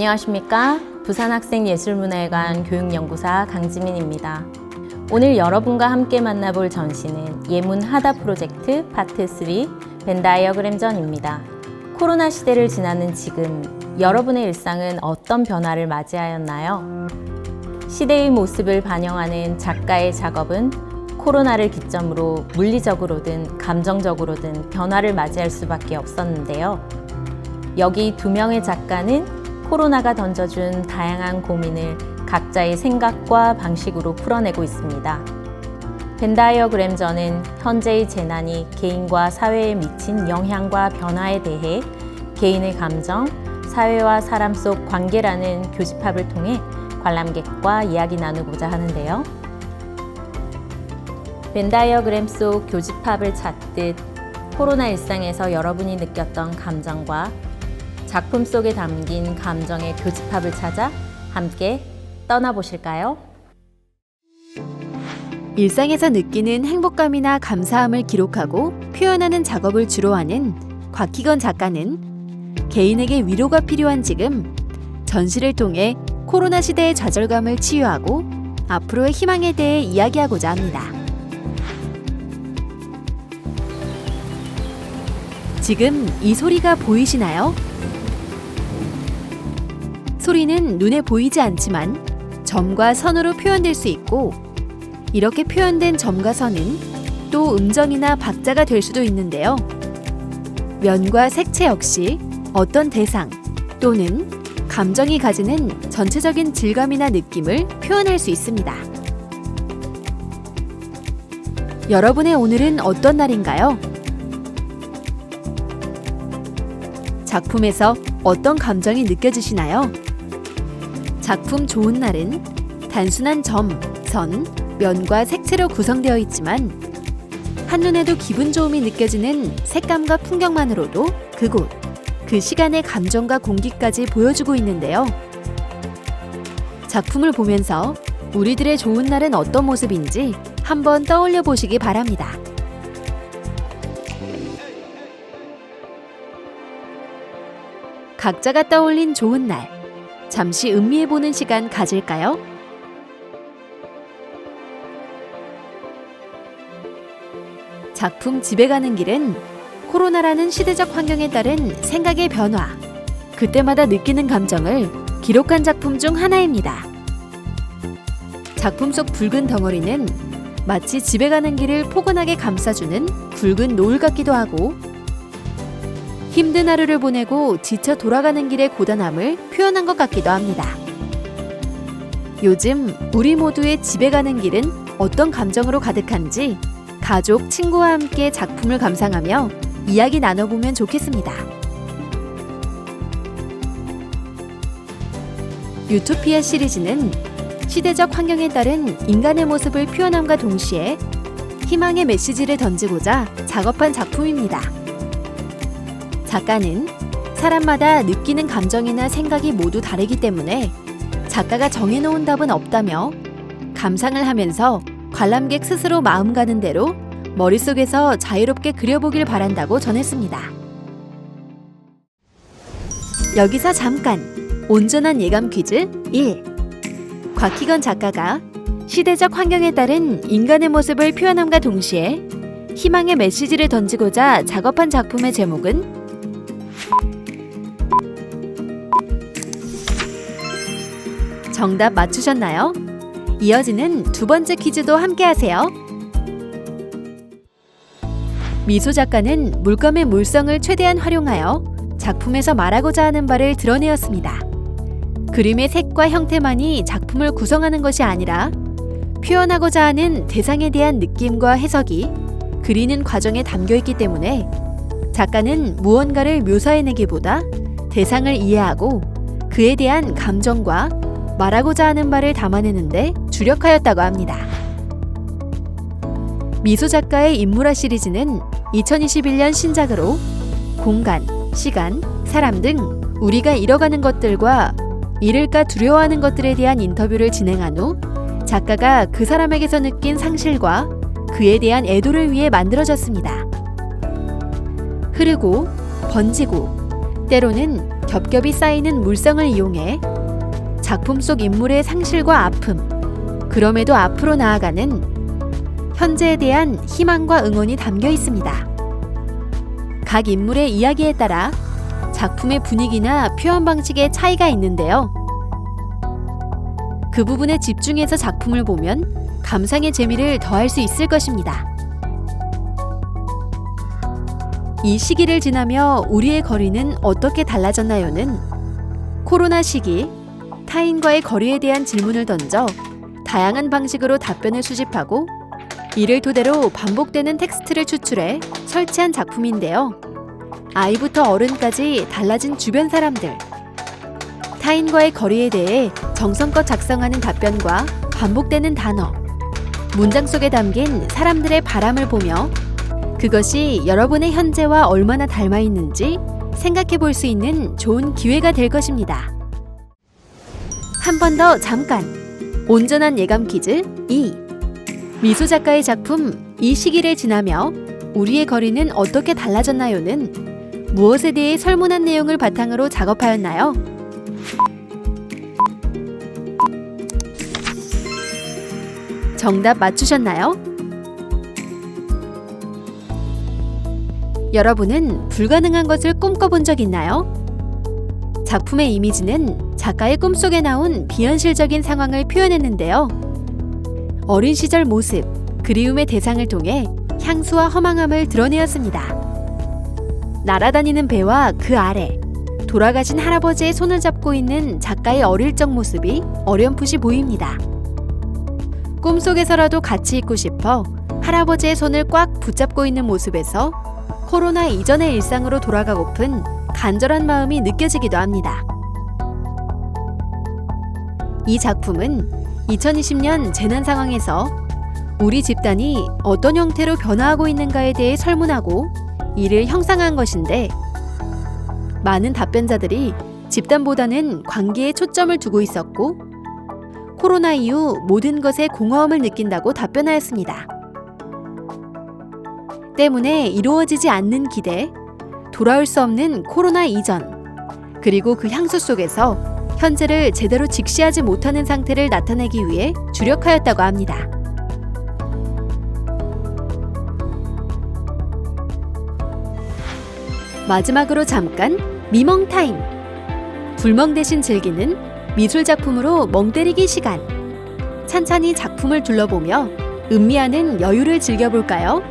안녕하십니까? 부산학생예술문화회관 교육연구사 강지민입니다. 오늘 여러분과 함께 만나볼 전시는 예문하다 프로젝트 파트 3 벤다이어그램전입니다. 코로나 시대를 지나는 지금 여러분의 일상은 어떤 변화를 맞이하였나요? 시대의 모습을 반영하는 작가의 작업은 코로나를 기점으로 물리적으로든 감정적으로든 변화를 맞이할 수밖에 없었는데요. 여기 두 명의 작가는 코로나가 던져준 다양한 고민을 각자의 생각과 방식으로 풀어내고 있습니다. 벤다이어그램전은 현재의 재난이 개인과 사회에 미친 영향과 변화에 대해 개인의 감정, 사회와 사람 속 관계라는 교집합을 통해 관람객과 이야기 나누고자 하는데요. 벤다이어그램 속 교집합을 찾듯 코로나 일상에서 여러분이 느꼈던 감정과 작품 속에 담긴 감정의 교집합을 찾아 함께 떠나보실까요? 일상에서 느끼는 행복감이나 감사함을 기록하고 표현하는 작업을 주로 하는 곽희건 작가는 개인에게 위로가 필요한 지금 전시를 통해 코로나 시대의 좌절감을 치유하고 앞으로의 희망에 대해 이야기하고자 합니다. 지금 이 소리가 보이시나요? 소리는 눈에 보이지 않지만 점과 선으로 표현될 수 있고 이렇게 표현된 점과 선은 또 음정이나 박자가 될 수도 있는데요. 면과 색채 역시 어떤 대상 또는 감정이 가지는 전체적인 질감이나 느낌을 표현할 수 있습니다. 여러분의 오늘은 어떤 날인가요? 작품에서 어떤 감정이 느껴지시나요? 작품 좋은 날은 단순한 점, 선, 면과 색채로 구성되어 있지만 한눈에도 기분 좋음이 느껴지는 색감과 풍경만으로도 그곳, 그 시간의 감정과 공기까지 보여주고 있는데요. 작품을 보면서 우리들의 좋은 날은 어떤 모습인지 한번 떠올려 보시기 바랍니다. 각자가 떠올린 좋은 날, 잠시 음미해보는 시간 가질까요? 작품 집에 가는 길은 코로나라는 시대적 환경에 따른 생각의 변화, 그때마다 느끼는 감정을 기록한 작품 중 하나입니다. 작품 속 붉은 덩어리는 마치 집에 가는 길을 포근하게 감싸주는 굵은 노을 같기도 하고 힘든 하루를 보내고 지쳐 돌아가는 길의 고단함을 표현한 것 같기도 합니다. 요즘 우리 모두의 집에 가는 길은 어떤 감정으로 가득한지 가족, 친구와 함께 작품을 감상하며 이야기 나눠보면 좋겠습니다. 유토피아 시리즈는 시대적 환경에 따른 인간의 모습을 표현함과 동시에 희망의 메시지를 던지고자 작업한 작품입니다. 작가는 사람마다 느끼는 감정이나 생각이 모두 다르기 때문에 작가가 정해놓은 답은 없다며 감상을 하면서 관람객 스스로 마음 가는 대로 머릿속에서 자유롭게 그려보길 바란다고 전했습니다. 여기서 잠깐 온전한 예감 퀴즈 1. 곽희건 작가가 시대적 환경에 따른 인간의 모습을 표현함과 동시에 희망의 메시지를 던지고자 작업한 작품의 제목은 정답 맞추셨나요? 이어지는 두 번째 퀴즈도 함께 하세요. 미소 작가는 물감의 물성을 최대한 활용하여 작품에서 말하고자 하는 바를 드러내었습니다. 그림의 색과 형태만이 작품을 구성하는 것이 아니라 표현하고자 하는 대상에 대한 느낌과 해석이 그리는 과정에 담겨 있기 때문에 작가는 무언가를 묘사해내기보다 대상을 이해하고 그에 대한 감정과 말하고자 하는 바를 담아내는데 주력하였다고 합니다. 미소 작가의 인물화 시리즈는 2021년 신작으로 공간, 시간, 사람 등 우리가 잃어가는 것들과 잃을까 두려워하는 것들에 대한 인터뷰를 진행한 후 작가가 그 사람에게서 느낀 상실과 그에 대한 애도를 위해 만들어졌습니다. 흐르고, 번지고, 때로는 겹겹이 쌓이는 물성을 이용해 작품 속 인물의 상실과 아픔, 그럼에도 앞으로 나아가는 현재에 대한 희망과 응원이 담겨 있습니다. 각 인물의 이야기에 따라 작품의 분위기나 표현 방식에 차이가 있는데요. 그 부분에 집중해서 작품을 보면 감상의 재미를 더할 수 있을 것입니다. 이 시기를 지나며 우리의 거리는 어떻게 달라졌나요는 코로나 시기 타인과의 거리에 대한 질문을 던져 다양한 방식으로 답변을 수집하고 이를 토대로 반복되는 텍스트를 추출해 설치한 작품인데요. 아이부터 어른까지 달라진 주변 사람들, 타인과의 거리에 대해 정성껏 작성하는 답변과 반복되는 단어, 문장 속에 담긴 사람들의 바람을 보며 그것이 여러분의 현재와 얼마나 닮아 있는지 생각해 볼 수 있는 좋은 기회가 될 것입니다. 한 번 더 잠깐! 온전한 예감 퀴즈 2. 미소 작가의 작품 이 시기를 지나며 우리의 거리는 어떻게 달라졌나요는 무엇에 대해 설문한 내용을 바탕으로 작업하였나요? 정답 맞추셨나요? 여러분은 불가능한 것을 꿈꿔본 적 있나요? 작품의 이미지는 작가의 꿈속에 나온 비현실적인 상황을 표현했는데요. 어린 시절 모습, 그리움의 대상을 통해 향수와 허망함을 드러내었습니다. 날아다니는 배와 그 아래, 돌아가신 할아버지의 손을 잡고 있는 작가의 어릴 적 모습이 어렴풋이 보입니다. 꿈속에서라도 같이 있고 싶어 할아버지의 손을 꽉 붙잡고 있는 모습에서 코로나 이전의 일상으로 돌아가고픈 간절한 마음이 느껴지기도 합니다. 이 작품은 2020년 재난 상황에서 우리 집단이 어떤 형태로 변화하고 있는가에 대해 설문하고 이를 형상화한 것인데, 많은 답변자들이 집단보다는 관계에 초점을 두고 있었고 코로나 이후 모든 것에 공허함을 느낀다고 답변하였습니다. 때문에 이루어지지 않는 기대, 돌아올 수 없는 코로나 이전, 그리고 그 향수 속에서 현재를 제대로 직시하지 못하는 상태를 나타내기 위해 주력하였다고 합니다. 마지막으로 잠깐 미멍 타임! 불멍 대신 즐기는 미술 작품으로 멍 때리기 시간! 찬찬히 작품을 둘러보며 음미하는 여유를 즐겨볼까요?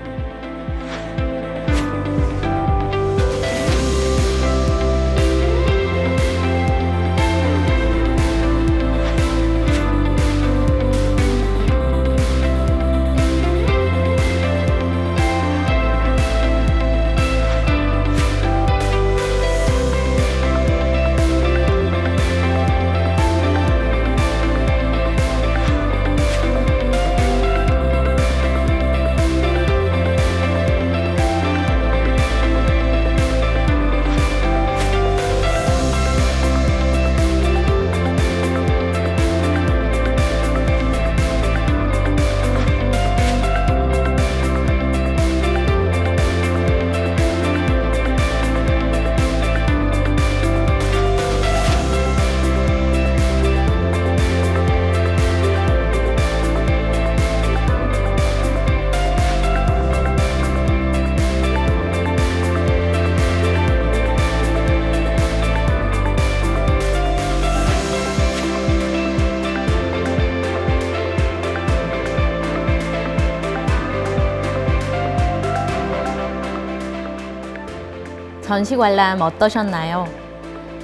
전시 관람 어떠셨나요?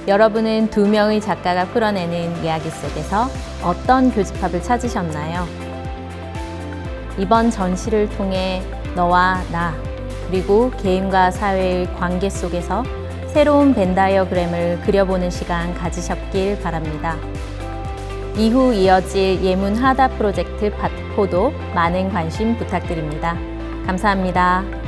여러분은 두 명의 작가가 풀어내는 이야기 속에서 어떤 교집합을 찾으셨나요? 이번 전시를 통해 너와 나, 그리고 개인과 사회의 관계 속에서 새로운 벤 다이어그램을 그려보는 시간 가지셨길 바랍니다. 이후 이어질 예문 하다 프로젝트 파트 4도 많은 관심 부탁드립니다. 감사합니다.